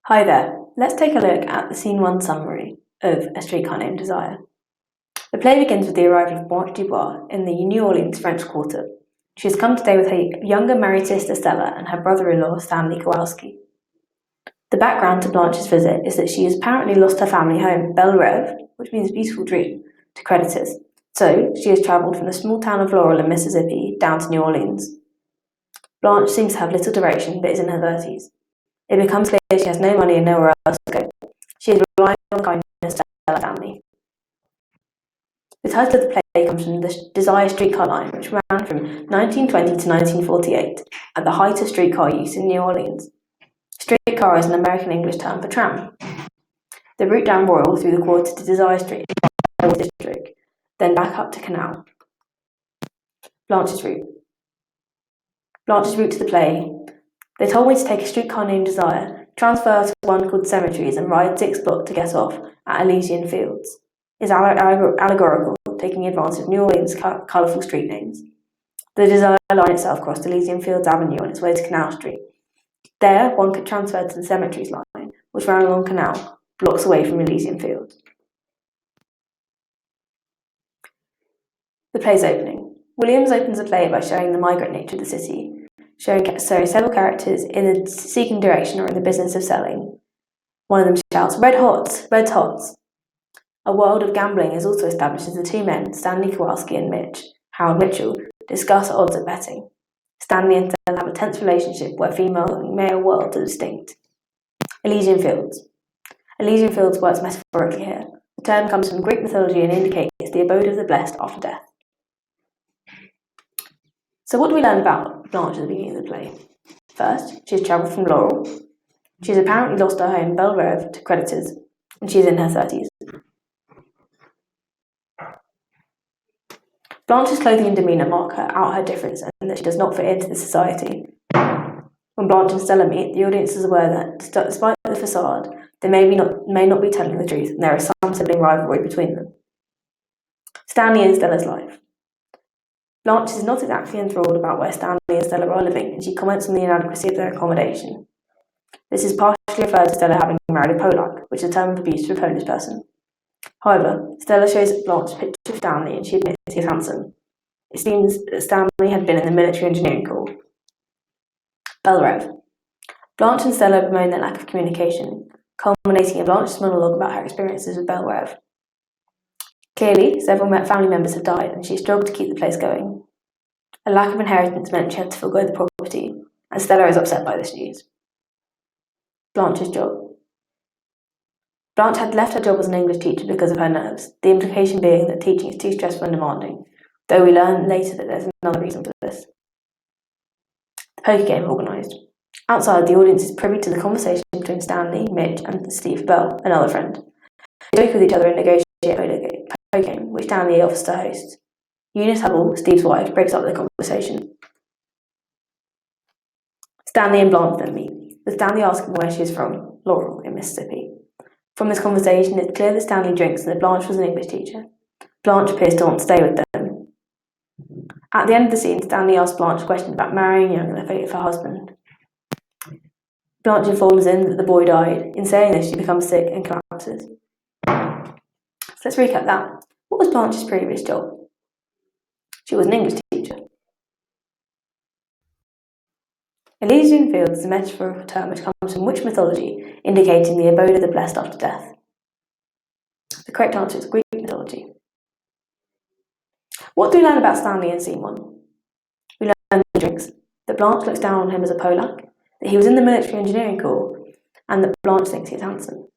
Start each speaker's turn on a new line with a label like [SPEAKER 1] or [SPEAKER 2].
[SPEAKER 1] Hi there, let's take a look at the Scene 1 summary of A Streetcar Named Desire. The play begins with the arrival of Blanche Dubois in the New Orleans French Quarter. She has come to stay with her younger married sister Stella and her brother-in-law Stanley Kowalski. The background to Blanche's visit is that she has apparently lost her family home, Belle Rêve, which means beautiful dream, to creditors. So she has travelled from the small town of Laurel in Mississippi down to New Orleans. Blanche seems to have little direction but is in her 30s. It becomes clear she has no money and nowhere else to go. She is relying on the kindness of Stella's family. The title of the play comes from the Desire streetcar line, which ran from 1920 to 1948, at the height of streetcar use in New Orleans. Streetcar is an American English term for tram. The route down Royal through the quarter to Desire Street district, then back up to Canal. Blanche's route to the play. They told me to take a streetcar named Desire, transfer to one called Cemeteries, and ride 6 blocks to get off at Elysian Fields. Is allegorical, taking advantage of New Orleans' colourful street names. The Desire line itself crossed Elysian Fields Avenue on its way to Canal Street. There, one could transfer to the Cemeteries line, which ran along Canal, blocks away from Elysian Fields. The play's opening. Williams opens the play by showing the migrant nature of the city, showing several characters in a seeking direction or in the business of selling. One of them shouts, "Red Hots! Red Hots!" A world of gambling is also established as the two men, Stanley Kowalski and Harold Mitchell, discuss odds at betting. Stanley and Stella have a tense relationship where female and male worlds are distinct. Elysian Fields. Elysian Fields works metaphorically here. The term comes from Greek mythology and indicates the abode of the blessed after death. So what do we learn about Blanche at the beginning of the play? First, she has travelled from Laurel. She has apparently lost her home, Belle Rêve, to creditors, and she is in her 30s. Blanche's clothing and demeanour mark out her difference and that she does not fit into the society. When Blanche and Stella meet, the audience is aware that, despite the facade, they may not be telling the truth, and there is some sibling rivalry between them. Stanley and Stella's life. Blanche is not exactly enthralled about where Stanley and Stella are living, and she comments on the inadequacy of their accommodation. This is partially referred to Stella having married a Polak, which is a term of abuse for a Polish person. However, Stella shows Blanche a picture of Stanley and she admits he is handsome. It seems that Stanley had been in the military engineering corps. Belle Rêve. Blanche and Stella bemoan their lack of communication, culminating in Blanche's monologue about her experiences with Belle Rêve. Clearly, several family members have died and she struggled to keep the place going. A lack of inheritance meant she had to forego the property, and Stella is upset by this news. Blanche's job. Blanche had left her job as an English teacher because of her nerves, the implication being that teaching is too stressful and demanding, though we learn later that there's another reason for this. The poker game organised. Outside, the audience is privy to the conversation between Stanley, Mitch, and Steve Bell, another friend. They joke with each other and negotiate a poker game, which Stanley offers to host. Eunice Hubble, Steve's wife, breaks up the conversation. Stanley and Blanche then meet, with Stanley asking where she is from, Laurel, in Mississippi. From this conversation, it's clear that Stanley drinks and that Blanche was an English teacher. Blanche appears to want to stay with them. At the end of the scene, Stanley asks Blanche a question about marrying young and the fate of her husband. Blanche informs him that the boy died. In saying this, she becomes sick and collapses. So let's recap that. What was Blanche's previous job? She was an English teacher. Elysian Fields is a metaphorical term which comes from which mythology, indicating the abode of the blessed after death? The correct answer is Greek mythology. What do we learn about Stanley in Scene 1? We learn that he drinks, that Blanche looks down on him as a Polak, that he was in the military engineering corps, and that Blanche thinks he is handsome.